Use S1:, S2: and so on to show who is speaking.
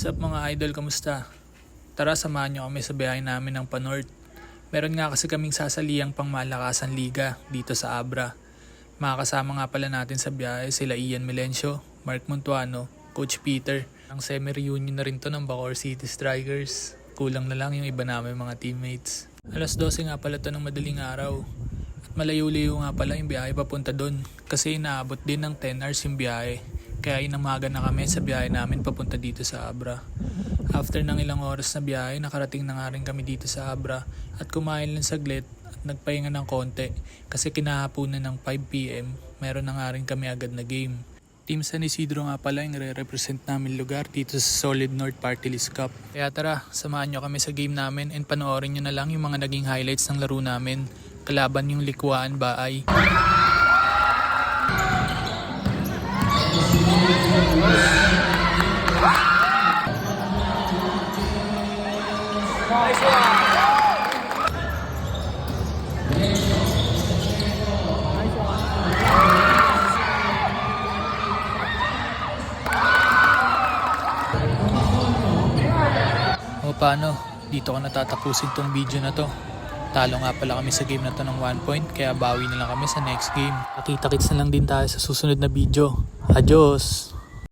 S1: What's up mga idol, kamusta? Tara samahan nyo kami sa biyahe namin ng Panorth. Meron nga kasi kaming sasaliyang pangmalakasan liga dito sa Abra. Makakasama nga pala natin sa biyahe sila Ian Melencio, Mark Montuano, Coach Peter. Ang semi-reunion na rin to ng Bacoor City Strikers. Kulang na lang yung iba namin mga teammates. Alas 12 nga pala to ng madaling araw. At malayo-layo nga pala yung biyahe papunta doon. Kasi inaabot din ng 10 hours yung biyahe. Kaya inamaga na kami sa biyahe namin papunta dito sa Abra. After ng ilang oras na biyahe, nakarating na nga rin kami dito sa Abra at kumain lang saglit at nagpahinga ng konti kasi kinahaponan ng 5 PM, meron na nga rin kami agad na game. Team San Isidro nga pala yung re-represent namin lugar dito sa Solid North Party List Cup. Kaya tara, samahan nyo kami sa game namin and panoorin nyo na lang yung mga naging highlights ng laro namin. Kalaban yung Likuan Baay.
S2: Nice one.
S1: O paano, dito ko natatapusin tong video na to. Talo nga pala kami sa game na to ng 1 point, kaya bawi na lang kami sa next game. Nakita-kits na lang din tayo sa susunod na video. Adios!